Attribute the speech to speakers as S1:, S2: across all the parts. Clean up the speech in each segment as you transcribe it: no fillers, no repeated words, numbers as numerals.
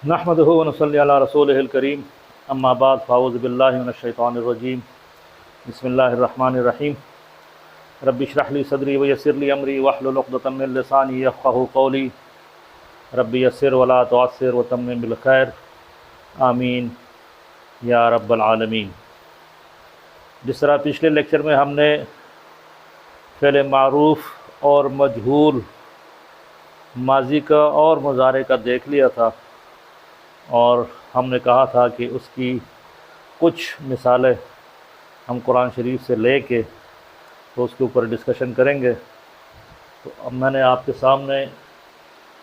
S1: نحمدہ و نصلی علی رسولہ الکریم اما بعد فاعوذ باللہ من الشیطان الرجیم بسم اللہ الرحمن الرحیم رب اشرح لی صدری ویسر لی امری واحلل عقدۃ من لسانی یفقہوا قولی رب یسر ولا تعسر وتمم بالخیر آمین یا رب العالمین۔ جس طرح پچھلے لیکچر میں ہم نے فعل معروف اور مجہول ماضی کا اور مضارع کا دیکھ لیا تھا، اور ہم نے کہا تھا کہ اس کی کچھ مثالیں ہم قرآن شریف سے لے کے تو اس کے اوپر ڈسکشن کریں گے۔ تو اب میں نے آپ کے سامنے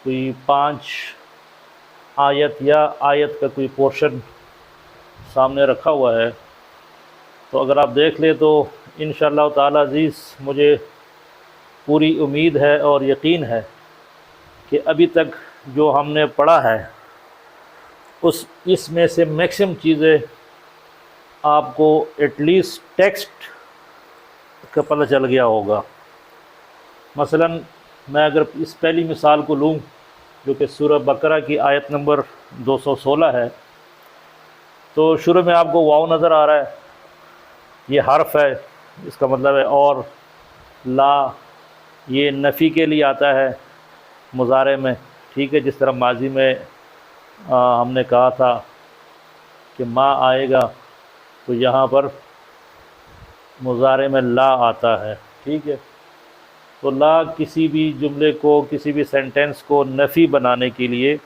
S1: کوئی 5 آیت یا آیت کا کوئی پورشن سامنے رکھا ہوا ہے، تو اگر آپ دیکھ لیں تو انشاءاللہ تعالی عزیز مجھے پوری امید ہے اور یقین ہے کہ ابھی تک جو ہم نے پڑھا ہے اس میں سے میکسیمم چیزیں آپ کو ایٹ لیسٹ ٹیکسٹ کا پتہ چل گیا ہوگا۔ مثلا میں اگر اس پہلی مثال کو لوں جو کہ سورہ بقرہ کی آیت نمبر 216 ہے، تو شروع میں آپ کو واو نظر آ رہا ہے، یہ حرف ہے، اس کا مطلب ہے اور۔ لا یہ نفی کے لیے آتا ہے مضارع میں، ٹھیک ہے، جس طرح ماضی میں ہم نے کہا تھا کہ ما آئے گا، تو یہاں پر مضارع میں لا آتا ہے، ٹھیک ہے۔ تو لا کسی بھی جملے کو، کسی بھی سینٹینس کو نفی بنانے کے لیے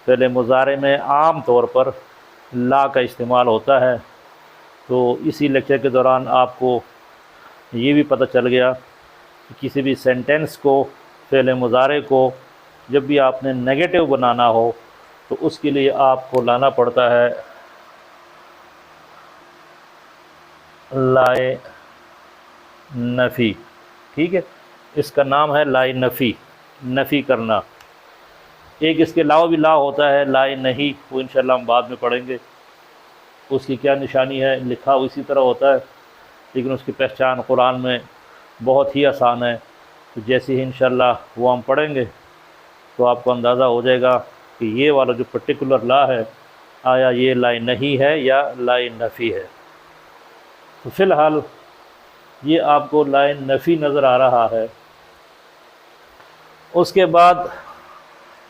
S1: پہلے مضارع میں عام طور پر لا کا استعمال ہوتا ہے۔ تو اسی لیکچر کے دوران آپ کو یہ بھی پتہ چل گیا کہ کسی بھی سینٹینس کو، فعل مضارع کو جب بھی آپ نے نیگیٹو بنانا ہو تو اس کے لیے آپ کو لانا پڑتا ہے لائے نفی، ٹھیک ہے، اس کا نام ہے لائے نفی، نفی کرنا۔ ایک اس کے علاوہ بھی لا ہوتا ہے لائے نہیں، وہ انشاءاللہ ہم بعد میں پڑھیں گے، اس کی کیا نشانی ہے، لکھا اسی طرح ہوتا ہے لیکن اس کی پہچان قرآن میں بہت ہی آسان ہے۔ تو جیسے ہی انشاءاللہ وہ ہم پڑھیں گے تو آپ کو اندازہ ہو جائے گا کہ یہ والا جو پرٹیکولر لا ہے آیا یہ لائے نہیں ہے یا لائے نفی ہے۔ تو فی الحال یہ آپ کو لائے نفی نظر آ رہا ہے۔ اس کے بعد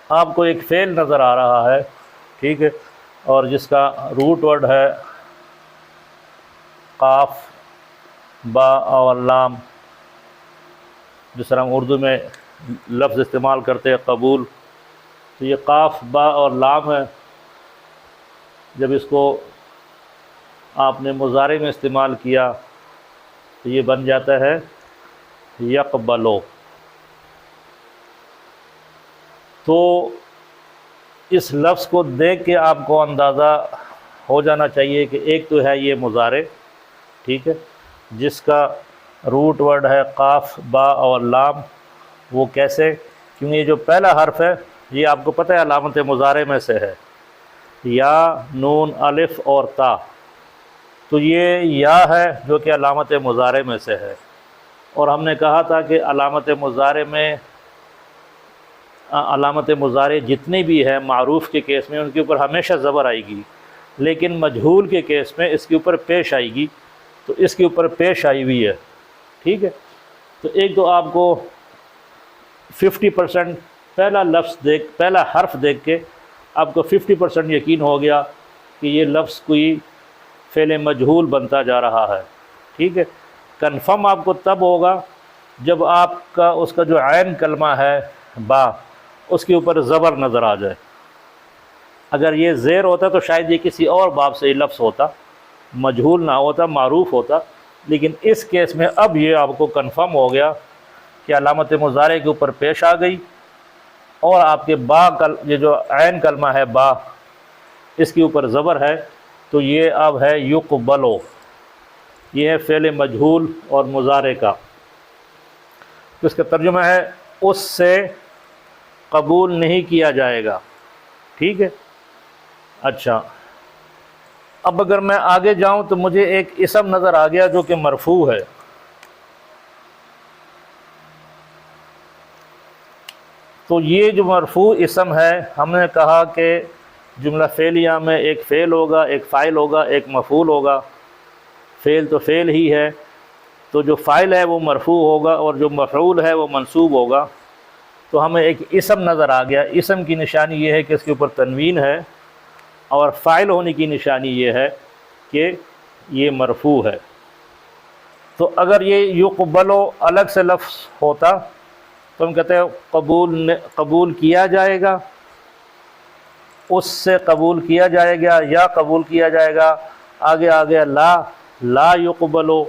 S1: آپ کو ایک فعل نظر آ رہا ہے، ٹھیک ہے، اور جس کا روٹ ورڈ ہے قاف با اور لام۔ جس طرح ہم اردو میں لفظ استعمال کرتے ہیں قبول، تو یہ قاف با اور لام ہے۔ جب اس کو آپ نے مضارع میں استعمال کیا تو یہ بن جاتا ہے یقبلو۔ تو اس لفظ کو دیکھ کے آپ کو اندازہ ہو جانا چاہیے کہ ایک تو ہے یہ مضارع، ٹھیک ہے، جس کا روٹ ورڈ ہے قاف با اور لام۔ وہ کیسے؟ کیونکہ یہ جو پہلا حرف ہے یہ آپ کو پتہ ہے علامت مضارع میں سے ہے، یا نون الف اور تا۔ تو یہ یا ہے جو کہ علامت مضارع میں سے ہے، اور ہم نے کہا تھا کہ علامت مضارع جتنی بھی ہے معروف کے کیس میں ان کے اوپر ہمیشہ زبر آئے گی، لیکن مجہول کے کیس میں اس کے اوپر پیش آئے گی، تو اس کے اوپر پیش آئی ہوئی ہے، ٹھیک ہے۔ تو ایک تو آپ کو 50% پہلا حرف دیکھ کے آپ کو 50% یقین ہو گیا کہ یہ لفظ کوئی فعل مجہول بنتا جا رہا ہے، ٹھیک ہے۔ کنفرم آپ کو تب ہوگا جب آپ کا اس کا جو عین کلمہ ہے با، اس کے اوپر زبر نظر آ جائے۔ اگر یہ زیر ہوتا تو شاید یہ کسی اور باب سے یہ لفظ ہوتا، مجہول نہ ہوتا، معروف ہوتا، لیکن اس کیس میں اب یہ آپ کو کنفرم ہو گیا کہ علامت مضارع کے اوپر پیش آ گئی، اور آپ کے با یہ جو عین کلمہ ہے با، اس کے اوپر زبر ہے، تو یہ اب ہے یقبلو، یہ ہے فعل مجہول اور مضارع کا۔ تو اس کا ترجمہ ہے اس سے قبول نہیں کیا جائے گا، ٹھیک ہے۔ اچھا، اب اگر میں آگے جاؤں تو مجھے ایک اسم نظر آ گیا جو کہ مرفوع ہے۔ تو یہ جو مرفوع اسم ہے، ہم نے کہا کہ جملہ فعلیہ میں ایک فعل ہوگا، ایک فاعل ہوگا، ایک مفعول ہوگا۔ فعل تو فعل ہی ہے، تو جو فاعل ہے وہ مرفوع ہوگا اور جو مفعول ہے وہ منصوب ہوگا۔ تو ہمیں ایک اسم نظر آ گیا۔ اسم کی نشانی یہ ہے کہ اس کے اوپر تنوین ہے، اور فاعل ہونے کی نشانی یہ ہے کہ یہ مرفوع ہے۔ تو اگر یہ یقبلو الگ سے لفظ ہوتا تو ہم کہتے ہیں قبول کیا جائے گا، اس سے قبول کیا جائے گا یا قبول کیا جائے گا۔ آگے آگے لا یقبلو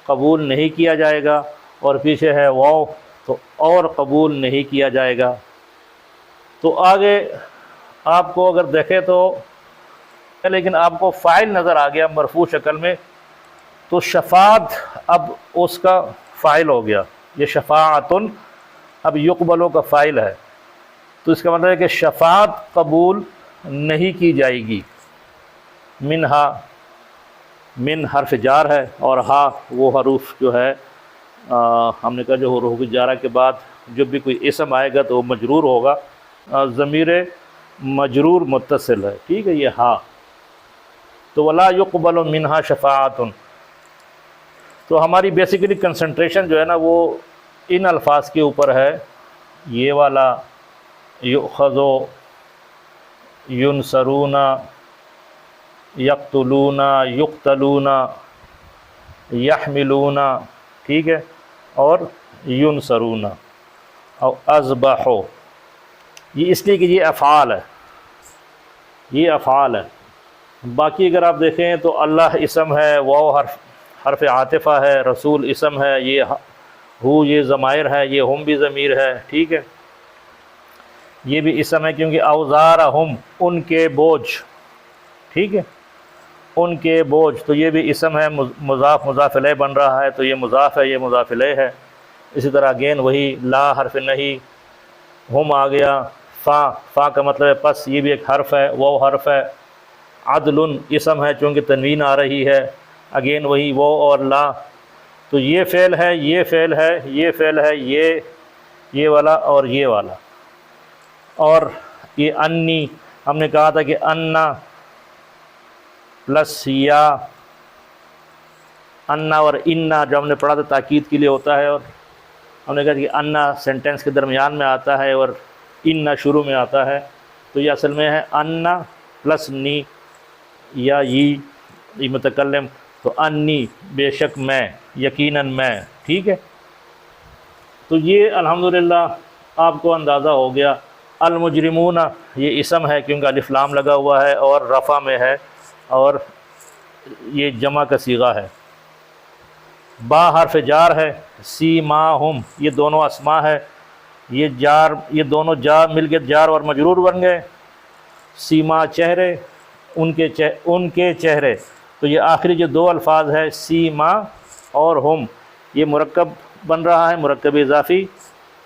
S1: قبول نہیں کیا جائے گا، اور پیچھے ہے واو تو اور قبول نہیں کیا جائے گا۔ تو آگے آپ کو اگر دیکھیں تو لیکن آپ کو فاعل نظر آ گیا مرفوع شکل میں، تو شفاعت اب اس کا فاعل ہو گیا۔ یہ شفاعتن اب یقبلو کا فاعل ہے، تو اس کا مطلب ہے کہ شفاعت قبول نہیں کی جائے گی۔ منہا، من حرف جار ہے، اور ہا وہ حروف جو ہے ہم نے کہا جو حروف جارہ کے بعد جب بھی کوئی اسم آئے گا تو وہ مجرور ہوگا، ضمیر مجرور متصل ہے، ٹھیک ہے، یہ ہا۔ تو ولا یقبل منہا شفاعت، تو ہماری بیسیکلی کنسنٹریشن جو ہے نا وہ ان الفاظ کے اوپر ہے، یہ والا یؤخذ، ینصرون، یقتلون، یقتلون، یحملون، ٹھیک ہے، اور ینصرون اور اذبح۔ یہ اس لیے کہ یہ افعال ہے، یہ افعال ہے۔ باقی اگر آپ دیکھیں تو اللہ اسم ہے، واو حرف عاطفہ ہے، رسول اسم ہے، یہ ہو یہ ضمائر ہے، یہ ہم بھی ضمیر ہے، ٹھیک ہے، یہ بھی اسم ہے کیونکہ اوزارہم ان کے بوجھ، ٹھیک ہے، ان کے بوجھ، تو یہ بھی اسم ہے، مضاف مضاف الیہ بن رہا ہے، تو یہ مضاف ہے، یہ مضاف الیہ ہے۔ اسی طرح اگین وہی لا حرف نہیں، ہم آ گیا، فا کا مطلب ہے پس، یہ بھی ایک حرف ہے، وہ حرف ہے۔ عدل اسم ہے چونکہ تنوین آ رہی ہے، اگین وہی وہ اور لا، تو یہ فعل ہے، یہ فعل ہے، یہ فعل ہے، یہ والا اور یہ والا۔ اور یہ انی، ہم نے کہا تھا کہ انا پلس یا، انا اور انا جو ہم نے پڑھا تھا تاکید کے لیے ہوتا ہے، اور ہم نے کہا کہ انا سینٹنس کے درمیان میں آتا ہے اور انا شروع میں آتا ہے، تو یہ اصل میں ہے انا پلس نی یا یہ متکلم، تو انی بے شک میں، یقیناً میں، ٹھیک ہے۔ تو یہ الحمدللہ آپ کو اندازہ ہو گیا۔ المجرمون یہ اسم ہے کیونکہ الف لام لگا ہوا ہے اور رفع میں ہے، اور یہ جمع کا صیغہ ہے۔ با حرف جار ہے، سیماہم یہ دونوں اسماء ہے، یہ دونوں جار مل کے جار اور مجرور بن گئے۔ سیما چہرے، ان کے چہرے، تو یہ آخری جو دو الفاظ ہے سیما اور ہم، یہ مرکب بن رہا ہے، مرکب اضافی،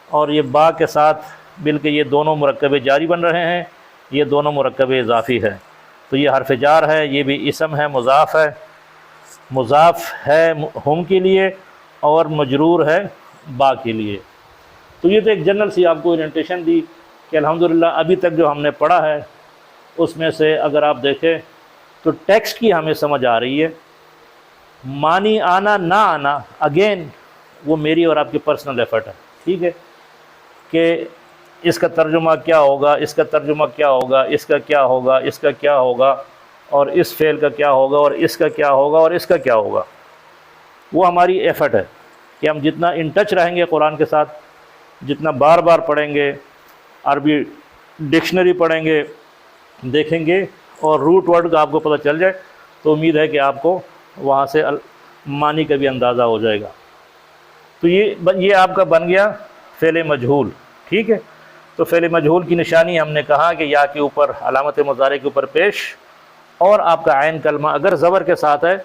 S1: اور یہ با کے ساتھ مل کے یہ دونوں مرکب جاری بن رہے ہیں، یہ دونوں مرکب اضافی ہے، تو یہ حرف جار ہے، یہ بھی اسم ہے، مضاف ہے، مضاف ہے ہم کے لیے اور مجرور ہے با کے لیے۔ تو یہ تو ایک جنرل سی آپ کو اورینٹیشن دی کہ الحمدللہ ابھی تک جو ہم نے پڑھا ہے اس میں سے اگر آپ دیکھیں تو ٹیکسٹ کی ہمیں سمجھ آ رہی ہے، معنی آنا نہ آنا اگین وہ میری اور آپ کی پرسنل ایفرٹ ہے، ٹھیک ہے، کہ اس کا ترجمہ کیا ہوگا، اس کا ترجمہ کیا ہوگا، اس کا کیا ہوگا، اس کا کیا ہوگا، اور اس فعل کا کیا ہوگا، اور اس کا کیا ہوگا، اور اس کا کیا ہوگا، وہ ہماری ایفرٹ ہے کہ ہم جتنا ان ٹچ رہیں گے قرآن کے ساتھ، جتنا بار بار پڑھیں گے، عربی ڈکشنری پڑھیں گے، دیکھیں گے، اور روٹ ورڈ کا آپ کو پتہ چل جائے تو امید ہے کہ آپ کو وہاں سے معنی کا بھی اندازہ ہو جائے گا۔ تو یہ آپ کا بن گیا فعل مجہول، ٹھیک ہے۔ تو فعل مجہول کی نشانی ہم نے کہا کہ یا کے اوپر علامت مضارع کے اوپر پیش، اور آپ کا عین کلمہ اگر زبر کے ساتھ ہے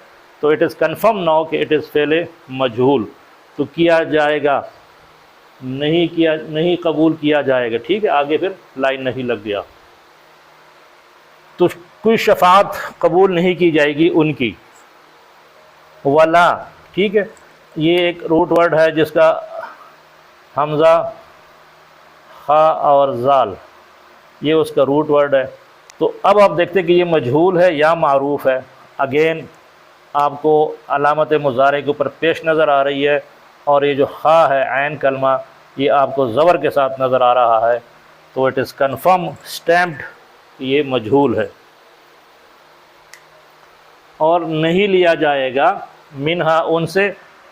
S1: تو اٹ از کنفرم ناؤ کہ اٹ از فعل مجہول، تو کیا جائے گا، نہیں قبول کیا جائے گا، ٹھیک ہے، آگے پھر لائن نہیں لگ گیا، تو کوئی شفاعت قبول نہیں کی جائے گی ان کی۔ ولا، ٹھیک ہے، یہ ایک روٹ ورڈ ہے جس کا حمزہ، خا اور زال، یہ اس کا روٹ ورڈ ہے، تو اب آپ دیکھتے کہ یہ مجہول ہے یا معروف ہے. اگین آپ کو علامت مضارع کے اوپر پیش نظر آ رہی ہے، اور یہ جو خا ہے عین کلمہ یہ آپ کو زبر کے ساتھ نظر آ رہا ہے، تو اٹ از کنفرم اسٹیمپڈ کہ یہ مجہول ہے، اور نہیں لیا جائے گا منہا ان سے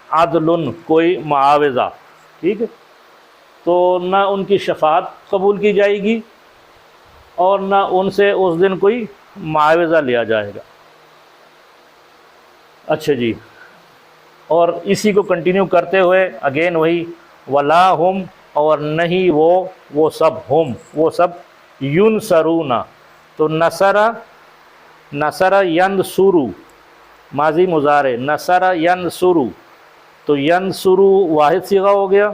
S1: عدل کوئی معاوضہ. ٹھیک ہے، تو نہ ان کی شفاعت قبول کی جائے گی اور نہ ان سے اس دن کوئی معاوضہ لیا جائے گا. اچھا جی، اور اسی کو کنٹینیو کرتے ہوئے اگین وہی ولا ہم، اور نہیں وہ سب، ہم وہ سب ینصرون. تو نصر ینصرو ماضی مضارع، نصر ینصرو، تو ینصرو واحد صیغہ ہو گیا،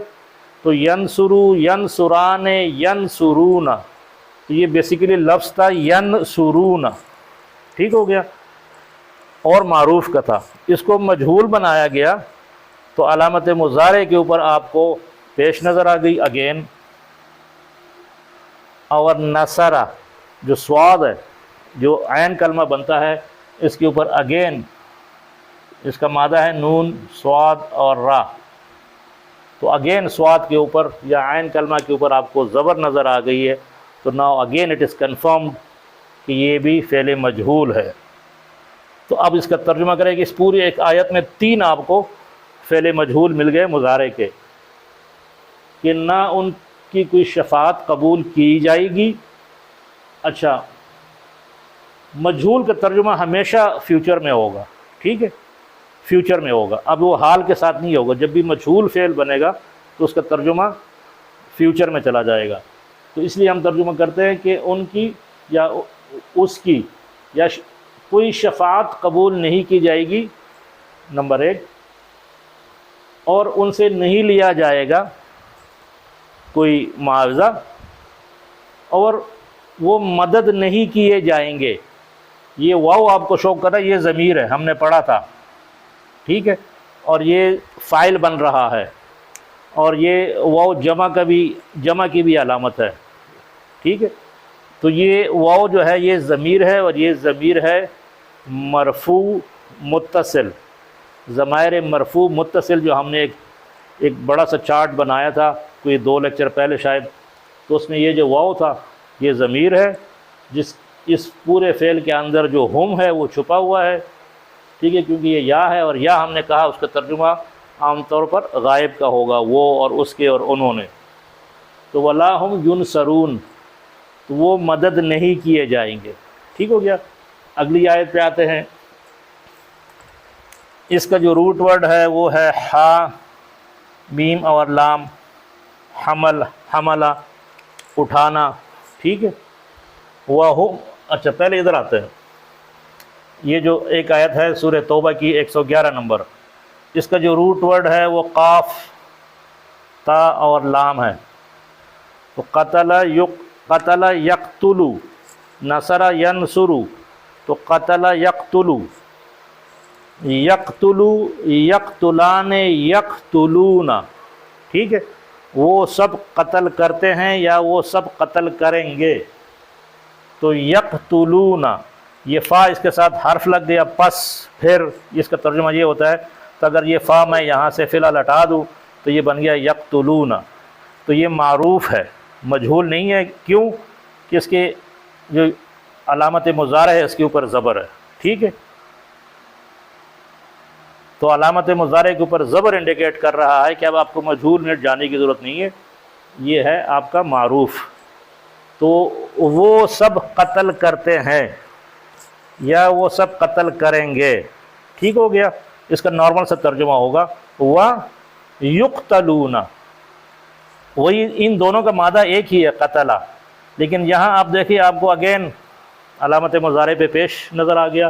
S1: تو ینصرو ینصران ینصرون، تو یہ بیسیکلی لفظ تھا ینصرون. ٹھیک ہو گیا، اور معروف کا تھا. اس کو مجہول بنایا گیا تو علامت مضارع کے اوپر آپ کو پیش نظر آ گئی اگین. اور نصرہ جو سواد ہے، جو عین کلمہ بنتا ہے، اس کے اوپر اگین اس کا مادہ ہے نون، سواد اور را. تو اگین سواد کے اوپر یا عین کلمہ کے اوپر آپ کو زبر نظر آ گئی ہے، تو now again it is confirmed کہ یہ بھی فعل مجہول ہے. تو اب اس کا ترجمہ کریں کہ اس پوری ایک آیت میں 3 آپ کو فعل مجہول مل گئے مضارع کے، کہ نہ ان کی کوئی شفاعت قبول کی جائے گی. اچھا، مجہول کا ترجمہ ہمیشہ فیوچر میں ہوگا. ٹھیک ہے، فیوچر میں ہوگا، اب وہ حال کے ساتھ نہیں ہوگا. جب بھی مجہول فعل بنے گا تو اس کا ترجمہ فیوچر میں چلا جائے گا. تو اس لیے ہم ترجمہ کرتے ہیں کہ ان کی یا اس کی یا کوئی شفاعت قبول نہیں کی جائے گی، نمبر 1، اور ان سے نہیں لیا جائے گا کوئی معاوضہ، اور وہ مدد نہیں کیے جائیں گے. یہ واو آپ کو شو کر رہا ہے، یہ ضمیر ہے، ہم نے پڑھا تھا. ٹھیک ہے، اور یہ فاعل بن رہا ہے، اور یہ واو جمع کی بھی علامت ہے. ٹھیک ہے، تو یہ واو جو ہے یہ ضمیر ہے، اور یہ ضمیر ہے مرفوع متصل. ضمائر مرفوع متصل جو ہم نے ایک بڑا سا چارٹ بنایا تھا کوئی 2 لیکچر پہلے شاید، تو اس میں یہ جو واو تھا یہ ضمیر ہے، اس پورے فعل کے اندر جو ہم ہے وہ چھپا ہوا ہے. ٹھیک ہے، کیونکہ یہ یا ہے، اور یا ہم نے کہا اس کا ترجمہ عام طور پر غائب کا ہوگا، وہ اور اس کے اور انہوں نے. تو ولا ہم ینصرون، تو وہ مدد نہیں کیے جائیں گے. ٹھیک ہو گیا، اگلی آیت پہ آتے ہیں. اس کا جو روٹ ورڈ ہے وہ ہے ہا میم اور لام، حملہ اٹھانا. ٹھیک ہے، وَهُمْ. اچھا پہلے ادھر آتے ہیں. یہ جو ایک آیت ہے سورہ توبہ کی 111 نمبر، اس کا جو روٹ ورڈ ہے وہ قاف، تا اور لام ہے. تو قتل یقتل، نصر ینصر، تو قتل یقتل، یقتل یقتلان یقتلون. ٹھیک ہے، وہ سب قتل کرتے ہیں یا وہ سب قتل کریں گے. تو یقتلون، یہ فا اس کے ساتھ حرف لگ گیا، پس پھر اس کا ترجمہ یہ ہوتا ہے. تو اگر یہ فا میں یہاں سے فی الحال ہٹا دوں تو یہ بن گیا یقتلون. تو یہ معروف ہے، مجہول نہیں ہے. کیوں؟ کہ اس کے جو علامت مضارع ہے اس کے اوپر زبر ہے. ٹھیک ہے، تو علامت مضارع کے اوپر زبر انڈیکیٹ کر رہا ہے کہ اب آپ کو مجہول میں جانے کی ضرورت نہیں ہے، یہ ہے آپ کا معروف. تو وہ سب قتل کرتے ہیں یا وہ سب قتل کریں گے. ٹھیک ہو گیا، اس کا نارمل سا ترجمہ ہوگا وَيُقْتَلُونَ. وہی ان دونوں کا مادہ ایک ہی ہے، قتلہ، لیکن یہاں آپ دیکھیے آپ کو اگین علامت مضارع پہ پیش نظر آ گیا،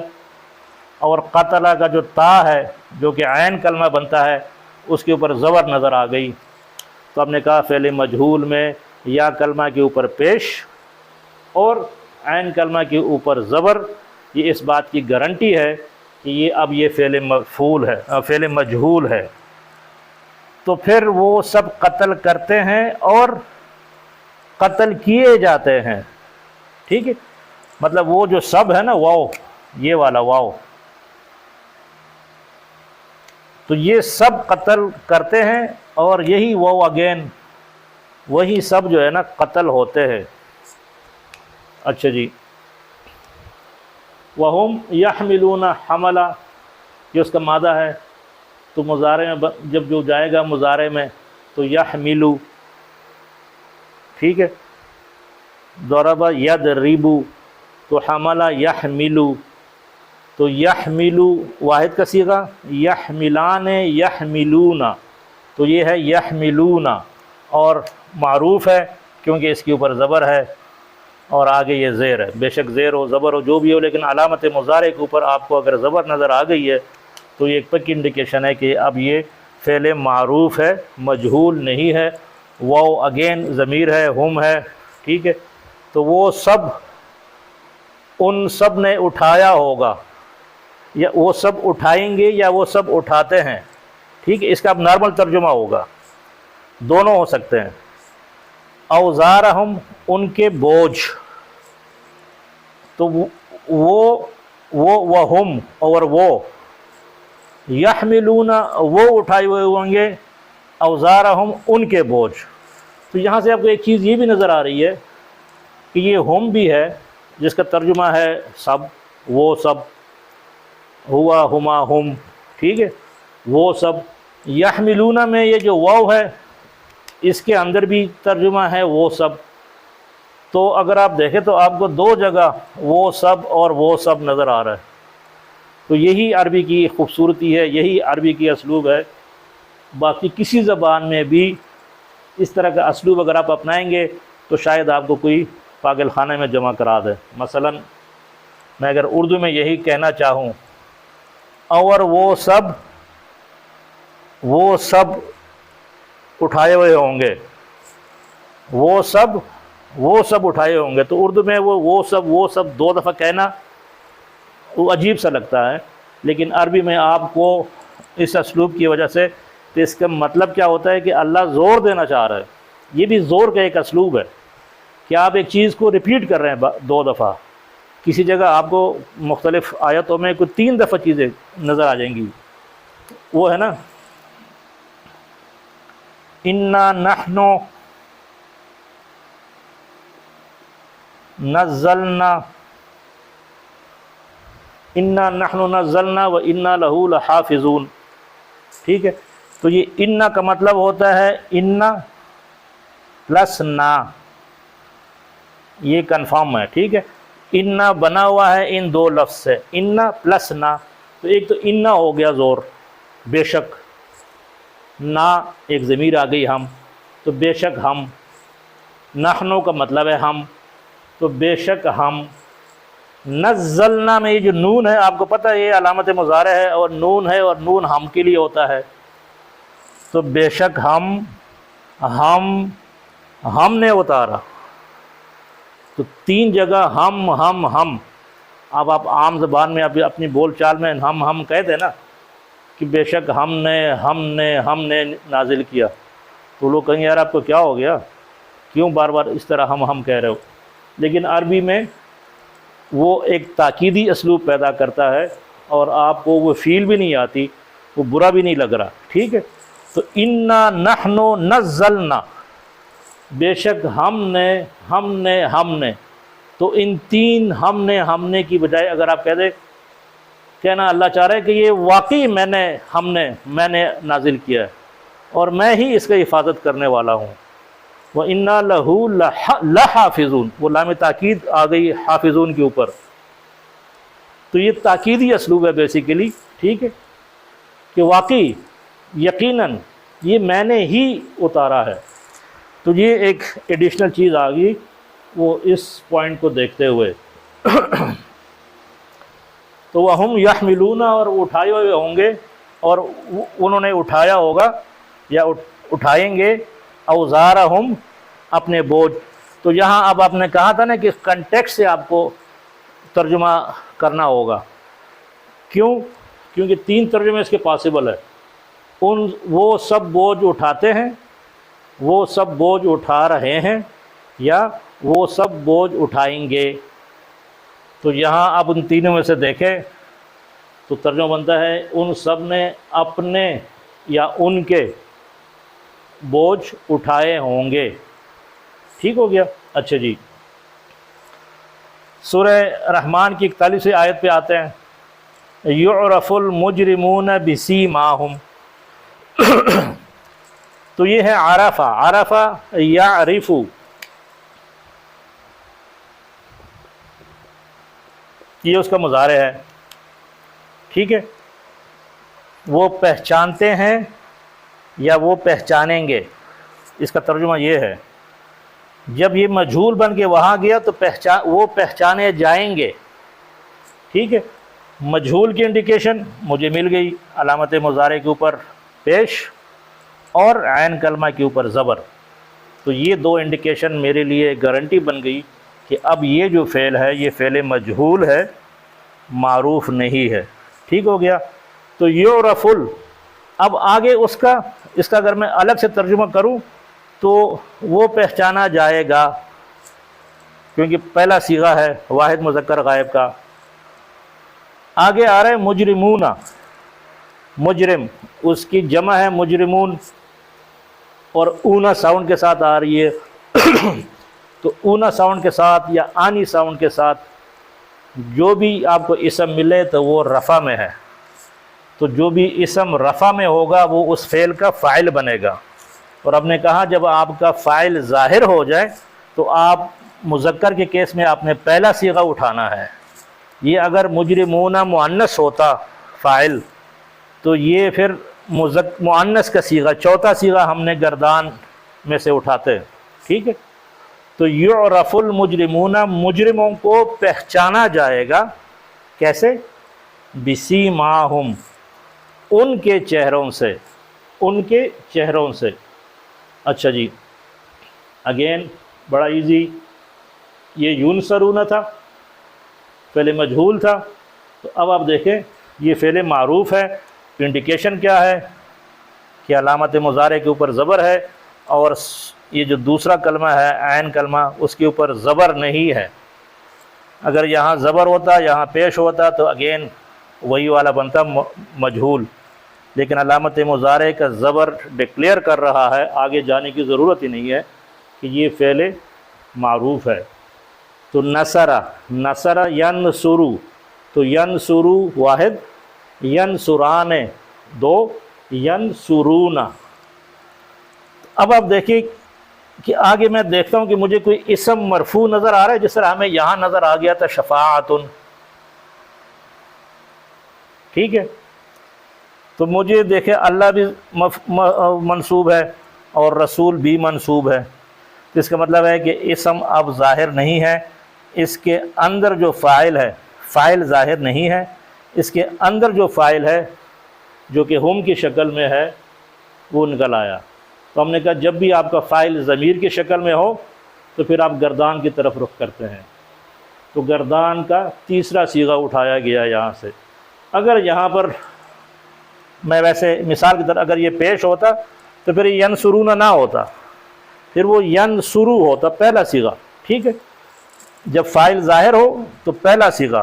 S1: اور قتلہ کا جو تا ہے جو کہ عین کلمہ بنتا ہے اس کے اوپر زبر نظر آ گئی. تو ہم نے کہا فعل مجہول میں یا کلمہ کے اوپر پیش اور عین کلمہ کے اوپر زبر، یہ اس بات کی گارنٹی ہے کہ یہ فعل مفعول ہے، فعل مجہول ہے. تو پھر وہ سب قتل کرتے ہیں اور قتل کیے جاتے ہیں. ٹھیک ہے، مطلب وہ جو سب ہے نا واو، یہ والا واو، تو یہ سب قتل کرتے ہیں اور یہی واو اگین وہی سب جو ہے نا قتل ہوتے ہیں۔ اچھا جی، وَهُمْ يَحْمِلُونَ حَمَلًا، یہ اس کا مادہ ہے، تو مضارع میں جب جو جائے گا مضارع میں تو یحملو، ٹھیک ہے، ضرب یضرب تو حمل یحملو، تو یحملو واحد کا صیغہ، یحملان یحملون، تو یہ ہے یحملون، اور معروف ہے کیونکہ اس کے اوپر زبر ہے اور آگے یہ زیر ہے، بے شک زیر ہو زبر ہو جو بھی ہو، لیکن علامت مضارع کے اوپر آپ کو اگر زبر نظر آ گئی ہے تو یہ ایک پکی انڈیکیشن ہے کہ اب یہ فعل معروف ہے، مجہول نہیں ہے، واو اگین ضمیر ہے، ہم ہے، ٹھیک ہے، تو وہ سب ان سب نے اٹھایا ہوگا، یا وہ سب اٹھائیں گے یا وہ سب اٹھاتے ہیں، ٹھیک ہے، اس کا اب نارمل ترجمہ ہوگا، دونوں ہو سکتے ہیں۔ اوزارہم ان کے بوجھ، تو وہم اور وہ، یحملون وہ اٹھائے ہوئے ہوں گے، اوزارہم ان کے بوجھ، تو یہاں سے آپ کو ایک چیز یہ بھی نظر آ رہی ہے کہ یہ ہم بھی ہے جس کا ترجمہ ہے سب، وہ سب، ہوا ہما ہم، ٹھیک ہے، وہ سب، یحملون میں یہ جو واو ہے اس کے اندر بھی ترجمہ ہے وہ سب، تو اگر آپ دیکھیں تو آپ کو دو جگہ وہ سب اور وہ سب نظر آ رہا ہے، تو یہی عربی کی خوبصورتی ہے، یہی عربی کی اسلوب ہے، باقی کسی زبان میں بھی اس طرح کا اسلوب اگر آپ اپنائیں گے تو شاید آپ کو کوئی پاگل خانے میں جمع کرا دے۔ مثلا میں اگر اردو میں یہی کہنا چاہوں، اور وہ سب اٹھائے ہوئے ہوں گے، وہ سب اٹھائے ہوں گے، تو اردو میں وہ سب دو دفعہ کہنا وہ عجیب سا لگتا ہے، لیکن عربی میں آپ کو اس اسلوب کی وجہ سے، تو اس کا مطلب کیا ہوتا ہے کہ اللہ زور دینا چاہ رہا ہے، یہ بھی زور کا ایک اسلوب ہے کہ آپ ایک چیز کو ریپیٹ کر رہے ہیں دو دفعہ، کسی جگہ آپ کو مختلف آیتوں میں کوئی 3 دفعہ چیزیں نظر آ جائیں گی، وہ ہے نا اِنَّا نَحْنُ نَزَّلْنَا، اِنَّا نَحْنُ نَزَّلْنَا وَإِنَّا لَهُ لَحَافِظُونَ، ٹھیک ہے، تو یہ اِنَّا کا مطلب ہوتا ہے اِنَّا پلس نا، یہ کنفرم ہے، ٹھیک ہے، اِنَّا بنا ہوا ہے ان دو لفظ سے، اِنَّا پلس نا، تو ایک تو اِنَّا ہو گیا زور، بے شک، نا ایک ضمیر آ گئی ہم، تو بے شک ہم، نحنو کا مطلب ہے ہم، تو بے شک ہم، نزلنا میں یہ جو نون ہے آپ کو پتہ ہے یہ علامت مضارع ہے اور نون ہے، اور نون ہم کے لیے ہوتا ہے، تو بے شک ہم نے اتارا، تو 3 جگہ ہم، اب آپ عام زبان میں ابھی اپنی بول چال میں ہم کہتے ہیں نا کہ بے شک ہم نے نازل کیا، تو لوگ کہیں یار آپ کو کیا ہو گیا، کیوں بار بار اس طرح ہم کہہ رہے ہو، لیکن عربی میں وہ ایک تاکیدی اسلوب پیدا کرتا ہے اور آپ کو وہ فیل بھی نہیں آتی، وہ برا بھی نہیں لگ رہا، ٹھیک ہے، تو اِنَّا نَحْنُ نَزَّلْنَا، بے شک ہم نے، تو ان 3 ہم نے کی بجائے اگر آپ کہہ دیں، کہنا اللہ چاہ رہا ہے کہ یہ واقعی میں نے نازل کیا ہے اور میں ہی اس کا حفاظت کرنے والا ہوں، وَإِنَّا لَهُ لَحَافِظُونَ، وہ لام تاکید آ گئی حافظون کے اوپر، تو یہ تاکیدی اسلوب ہے بیسیکلی، ٹھیک ہے، کہ واقعی یقیناً یہ میں نے ہی اتارا ہے، تو یہ ایک ایڈیشنل چیز آ گئی وہ اس پوائنٹ کو دیکھتے ہوئے، تو وَهُمْ يَحْمِلُونَ اور اٹھائے ہوئے ہوں گے اور انہوں نے اٹھایا ہوگا یا اٹھائیں گے، اوزارہم اپنے بوجھ، تو یہاں اب آپ نے کہا تھا نا کہ کنٹیکسٹ سے آپ کو ترجمہ کرنا ہوگا، کیونکہ 3 ترجمے اس کے پاسبل ہے، وہ سب بوجھ اٹھاتے ہیں، وہ سب بوجھ اٹھا رہے ہیں، یا وہ سب بوجھ اٹھائیں گے، تو یہاں آپ ان تینوں میں سے دیکھیں تو ترجمہ بنتا ہے ان سب نے اپنے یا ان کے بوجھ اٹھائے ہوں گے۔ ٹھیک ہو گیا؟ اچھا جی، سورہ رحمان کی 41ویں آیت پہ آتے ہیں، یعرف المجرمون بسیماہم۔ تو یہ ہے عرفہ، عرفہ یعرف، یہ اس کا مضارع ہے، ٹھیک ہے، وہ پہچانتے ہیں یا وہ پہچانیں گے، اس کا ترجمہ یہ ہے۔ جب یہ مجہول بن کے وہاں گیا تو وہ پہچانے جائیں گے، ٹھیک ہے۔ مجہول کی انڈیکیشن مجھے مل گئی، علامت مضارع کے اوپر پیش اور عین کلمہ کے اوپر زبر، تو یہ دو انڈیکیشن میرے لیے گارنٹی بن گئی کہ اب یہ جو فعل ہے یہ فعل مجہول ہے، معروف نہیں ہے۔ ٹھیک ہو گیا؟ تو یعرف اب آگے اس کا اگر میں الگ سے ترجمہ کروں تو وہ پہچانا جائے گا، کیونکہ پہلا صیغہ ہے واحد مذکر غائب کا۔ آگے آ رہا ہے مجرمون، مجرم اس کی جمع ہے مجرمون، اور اونا ساؤنڈ کے ساتھ آ رہی ہے تو اونا ساؤنڈ کے ساتھ یا آنی ساؤنڈ کے ساتھ جو بھی آپ کو اسم ملے تو وہ رفع میں ہے، تو جو بھی اسم رفع میں ہوگا وہ اس فعل کا فاعل بنے گا۔ اور اب نے کہا جب آپ کا فاعل ظاہر ہو جائے تو آپ مذکر کے کیس میں آپ نے پہلا صیغہ اٹھانا ہے۔ یہ اگر مجرمون مؤنث ہوتا فاعل تو یہ پھر مؤنث کا صیغہ، چوتھا صیغہ ہم نے گردان میں سے اٹھاتے، ٹھیک ہے۔ تو یعرف المجرمون، مجرموں کو پہچانا جائے گا، کیسے؟ بسیماہم، ان کے چہروں سے، ان کے چہروں سے۔ اچھا جی، اگین بڑا ایزی، یہ ینصرون تھا، فعل مجہول تھا، تو اب آپ دیکھیں یہ فعل معروف ہے، انڈیکیشن کیا ہے کہ علامت مضارع کے اوپر زبر ہے، اور یہ جو دوسرا کلمہ ہے عین کلمہ اس کے اوپر زبر نہیں ہے۔ اگر یہاں زبر ہوتا، یہاں پیش ہوتا تو اگین وہی والا بنتا مجہول، لیکن علامت مضارع کا زبر ڈکلیئر کر رہا ہے، آگے جانے کی ضرورت ہی نہیں ہے کہ یہ فعل معروف ہے۔ تو نصر ینصرو، تو ینصرو واحد، ینصران دو، ینصرون۔ اب آپ دیکھیں کہ آگے میں دیکھتا ہوں کہ مجھے کوئی اسم مرفوع نظر آ رہا ہے، جس طرح ہمیں یہاں نظر آ گیا تھا شفاعتن، ٹھیک ہے۔ تو مجھے دیکھیں اللہ بھی منصوب ہے اور رسول بھی منصوب ہے، تو اس کا مطلب ہے کہ اسم اب ظاہر نہیں ہے، اس کے اندر جو فاعل ہے، فاعل ظاہر نہیں ہے، اس کے اندر جو فاعل ہے جو کہ ہم کی شکل میں ہے وہ نکل آیا۔ تو ہم نے کہا جب بھی آپ کا فاعل ضمیر کی شکل میں ہو تو پھر آپ گردان کی طرف رخ کرتے ہیں، تو گردان کا تیسرا صیغہ اٹھایا گیا یہاں سے۔ اگر یہاں پر میں ویسے مثال کی طرح اگر یہ پیش ہوتا تو پھر ینصرون نہ ہوتا، پھر وہ ینصرو ہوتا پہلا صیغہ، ٹھیک ہے۔ جب فاعل ظاہر ہو تو پہلا صیغہ،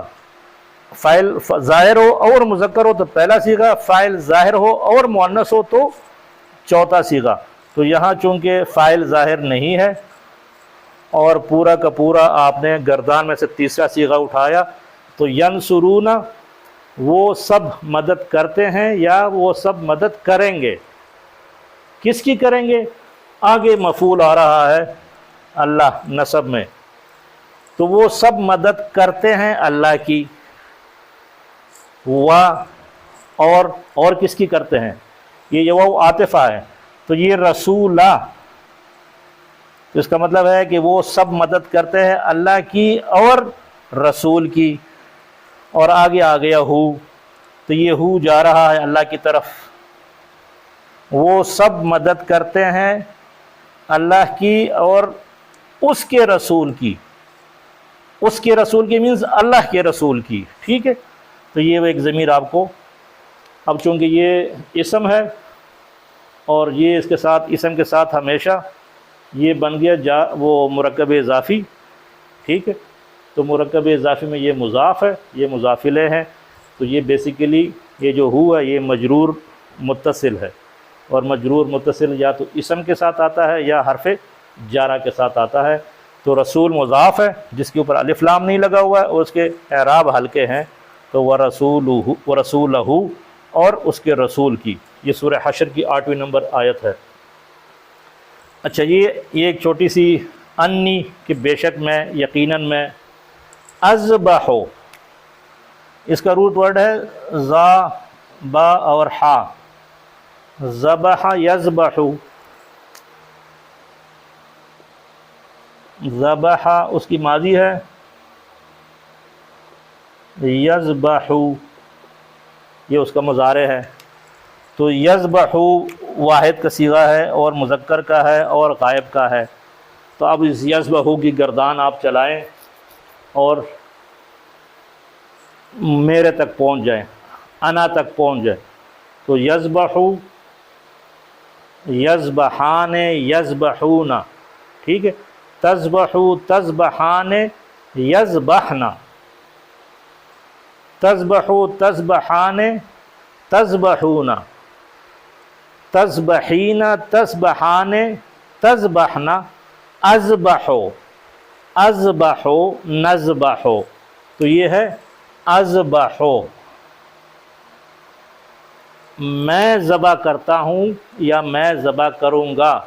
S1: فاعل ظاہر ہو اور مذکر ہو تو پہلا صیغہ، فاعل ظاہر ہو اور مؤنث ہو تو چوتھا صیغہ۔ تو یہاں چونکہ فاعل ظاہر نہیں ہے اور پورا کا پورا آپ نے گردان میں سے تیسرا صیغہ اٹھایا، تو ینصرون وہ سب مدد کرتے ہیں یا وہ سب مدد کریں گے۔ کس کی کریں گے؟ آگے مفعول آ رہا ہے اللہ نسب میں، تو وہ سب مدد کرتے ہیں اللہ کی، اور کس کی کرتے ہیں؟ یہ وہ عاطفہ ہے، تو یہ رسولہ، تو اس کا مطلب ہے کہ وہ سب مدد کرتے ہیں اللہ کی اور رسول کی۔ اور آگے آ گیا ہو، تو یہ ہو جا رہا ہے اللہ کی طرف، وہ سب مدد کرتے ہیں اللہ کی اور اس کے رسول کی، اس کے رسول کی مینز اللہ کے رسول کی، ٹھیک ہے۔ تو یہ ایک ضمیر آپ کو، اب چونکہ یہ اسم ہے اور یہ اس کے ساتھ اسم کے ساتھ ہمیشہ یہ بن گیا وہ مرکب اضافی، ٹھیک ہے۔ تو مرکب اضافی میں یہ مضاف ہے، یہ مضاف الیہ ہے، تو یہ بیسیکلی یہ جو ہوا یہ مجرور متصل ہے، اور مجرور متصل یا تو اسم کے ساتھ آتا ہے یا حرف جارہ کے ساتھ آتا ہے۔ تو رسول مضاف ہے جس کے اوپر الف لام نہیں لگا ہوا ہے اور اس کے اعراب ہلکے ہیں، تو ورسولہ اور اس کے رسول کی، یہ سورہ حشر کی 8ویں نمبر آیت ہے۔ اچھا، یہ ایک چھوٹی سی انی کہ بے شک میں، یقیناً میں، اذبح، اس کا روٹ ورڈ ہے زا با اور ہا، ذبح یذبح، ذبح اس کی ماضی ہے، یذبح یہ اس کا مضارع ہے۔ تو یذبح واحد کا صیغہ ہے اور مذکر کا ہے اور غائب کا ہے، تو اب اس یذبح کی گردان آپ چلائیں اور میرے تک پہنچ جائیں، انا تک پہنچ جائیں، تو یذبح، یذبحان، یذبحون، ٹھیک ہے، تذبح، تذبحان، یذبحنا، تذبح، تذبحان، تذبحون، تذبحین، تذبحان، تذبحنا، اذبح، اذبح، نذبح، تو یہ ہے اذبح، میں ذبح کرتا ہوں یا میں ذبح کروں گا،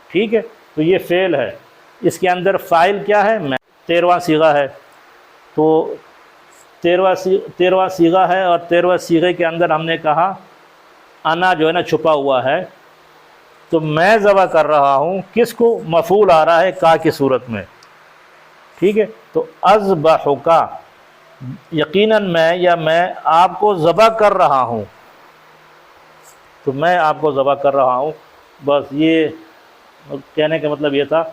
S1: ٹھیک ہے، تو یہ فعل ہے، اس کے اندر فاعل کیا ہے؟ میں، 13واں صیغہ ہے، تو 13واں صیغہ ہے، اور 13واں صیغے کے اندر ہم نے کہا انا جو ہے نا چھپا ہوا ہے، تو میں ذبح کر رہا ہوں، کس کو؟ مفعول آ رہا ہے کا کی صورت میں، ٹھیک ہے، تو اذبح کا، یقیناً میں یا میں آپ کو ذبح کر رہا ہوں، تو میں آپ کو ذبح کر رہا ہوں۔ بس یہ کہنے کا مطلب یہ تھا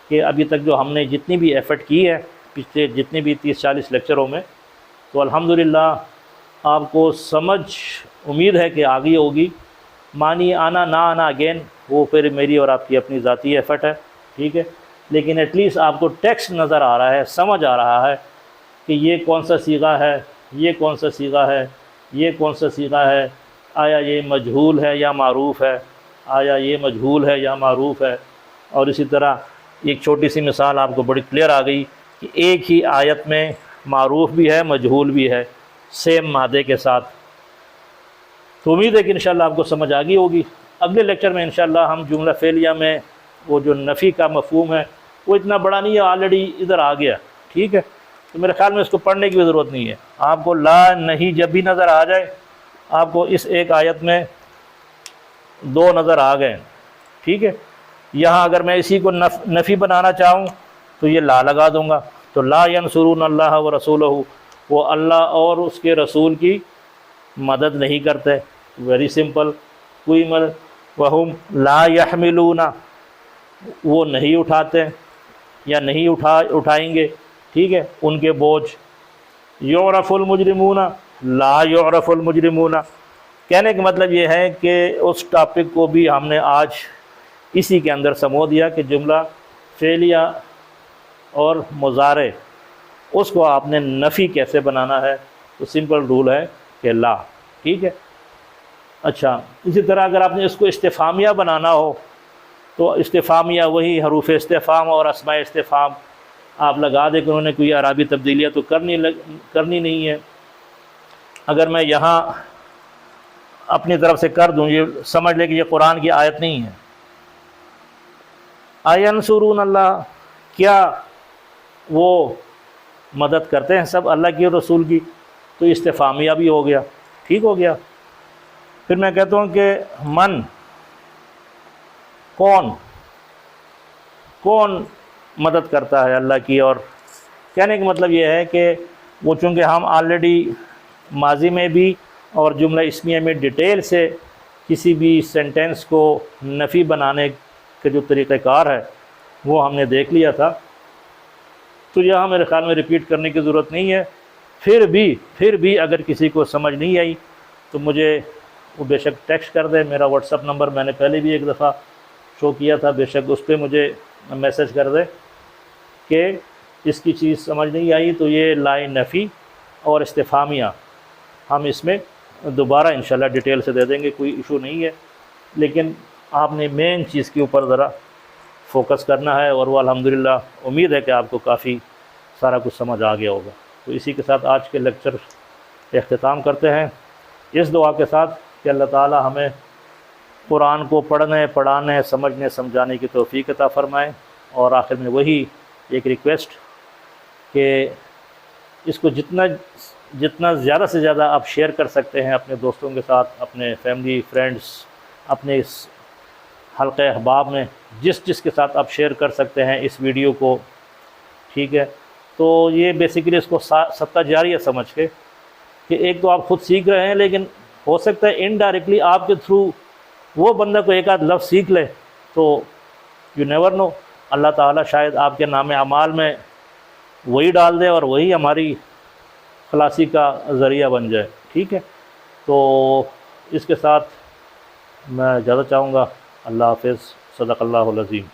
S1: کہ ابھی تک جو ہم نے جتنی بھی ایفرٹ کی ہے پچھلے جتنے بھی 30-40 لیکچروں میں، تو الحمدللہ آپ کو سمجھ امید ہے کہ آگئی ہوگی۔ مانی آنا نہ آنا اگین وہ پھر میری اور آپ کی اپنی ذاتی ایفرٹ ہے، ٹھیک ہے، لیکن ایٹ لیسٹ آپ کو ٹیکسٹ نظر آ رہا ہے، سمجھ آ رہا ہے کہ یہ کون سا صیغہ ہے، یہ کون سا صیغہ ہے، یہ کون سا صیغہ ہے، آیا یہ مجہول ہے یا معروف ہے، آیا یہ مجہول ہے یا معروف ہے۔ اور اسی طرح ایک چھوٹی سی مثال آپ کو بڑی کلیئر آ گئی کہ ایک ہی آیت میں معروف بھی ہے، مجہول بھی ہے، سیم مادے کے ساتھ۔ تو امید ہے کہ انشاءاللہ آپ کو سمجھ آ گئی ہوگی۔ اگلے لیکچر میں انشاءاللہ ہم جملہ فعلیہ میں وہ جو نفی کا مفہوم ہے وہ اتنا بڑا نہیں ہے، آلریڈی ادھر آ گیا، ٹھیک ہے، تو میرے خیال میں اس کو پڑھنے کی بھی ضرورت نہیں ہے۔ آپ کو لا نہیں جب بھی نظر آ جائے، آپ کو اس ایک آیت میں 2 نظر آ گئے، ٹھیک ہے، یہاں اگر میں اسی کو نفی بنانا چاہوں تو یہ لا لگا دوں گا، تو لا ینصرون اللہ ورسولہ، وہ اللہ اور اس کے رسول کی مدد نہیں کرتے، ویری سمپل، کوئی مدد۔ وہم لا یحملون، وہ نہیں اٹھاتے یا نہیں اٹھائیں گے، ٹھیک ہے، ان کے بوجھ۔ یعرف المجرمون، لا یعرف المجرمون، کہنے کا مطلب یہ ہے کہ اس ٹاپک کو بھی ہم نے آج اسی کے اندر سمو دیا کہ جملہ فعلیہ اور مضارع اس کو آپ نے نفی کیسے بنانا ہے، تو سمپل رول ہے کہ لا، ٹھیک ہے۔ اچھا، اسی طرح اگر آپ نے اس کو استفہامیہ بنانا ہو تو استفہامیہ وہی حروف استفہام اور اسماء استفہام آپ لگا دیں کہ انہوں نے کوئی عربی تبدیلیاں تو کرنی نہیں ہے۔ اگر میں یہاں اپنی طرف سے کر دوں، یہ سمجھ لے کہ یہ قرآن کی آیت نہیں ہے۔ اینصرون اللہ، کیا وہ مدد کرتے ہیں سب اللہ کی اور رسول کی؟ تو استفہامیہ بھی ہو گیا، ٹھیک ہو گیا۔ پھر میں کہتا ہوں کہ من، کون مدد کرتا ہے اللہ کی، اور کہنے کا مطلب یہ ہے کہ وہ چونکہ ہم آلریڈی ماضی میں بھی اور جملہ اسمیہ میں ڈیٹیل سے کسی بھی سینٹینس کو نفی بنانے کے جو طریقہ کار ہے وہ ہم نے دیکھ لیا تھا، تو یہاں میرے خیال میں ریپیٹ کرنے کی ضرورت نہیں ہے۔ پھر بھی اگر کسی کو سمجھ نہیں آئی تو مجھے وہ بے شک ٹیکسٹ کر دے، میرا واٹس اپ نمبر میں نے پہلے بھی ایک دفعہ شو کیا تھا، بے شک اس پہ مجھے میسج کر دے کہ اس کی چیز سمجھ نہیں آئی تو یہ لائے نفی اور استفہامیہ ہم اس میں دوبارہ انشاءاللہ ڈیٹیل سے دے دیں گے، کوئی ایشو نہیں ہے، لیکن آپ نے مین چیز کے اوپر ذرا فوکس کرنا ہے، اور وہ الحمدللہ امید ہے کہ آپ کو کافی سارا کچھ سمجھ آ گیا ہوگا۔ تو اسی کے ساتھ آج کے لیکچر اختتام کرتے ہیں، اس دعا کے ساتھ کہ اللہ تعالی ہمیں قرآن کو پڑھنے، پڑھانے، سمجھنے، سمجھانے کی توفیق عطا فرمائے، اور آخر میں وہی ایک ریکویسٹ کہ اس کو جتنا زیادہ سے زیادہ آپ شیئر کر سکتے ہیں اپنے دوستوں کے ساتھ، اپنے فیملی فرینڈس، اپنے اس حلقہ احباب میں جس کے ساتھ آپ شیئر کر سکتے ہیں اس ویڈیو کو، ٹھیک ہے؟ تو یہ بیسیکلی اس کو صدقہ جاریہ سمجھ کے کہ ایک تو آپ خود سیکھ رہے ہیں، لیکن ہو سکتا ہے انڈائریکٹلی آپ کے تھرو وہ بندہ کو ایک آدھ لفظ سیکھ لے، تو یو نیور نو، اللہ تعالیٰ شاید آپ کے نام اعمال میں وہی ڈال دے اور وہی ہماری خلاصی کا ذریعہ بن جائے، ٹھیک ہے؟ تو اس کے ساتھ میں اجازت چاہوں گا۔ اللہ حافظ۔ صدق اللہ العظیم۔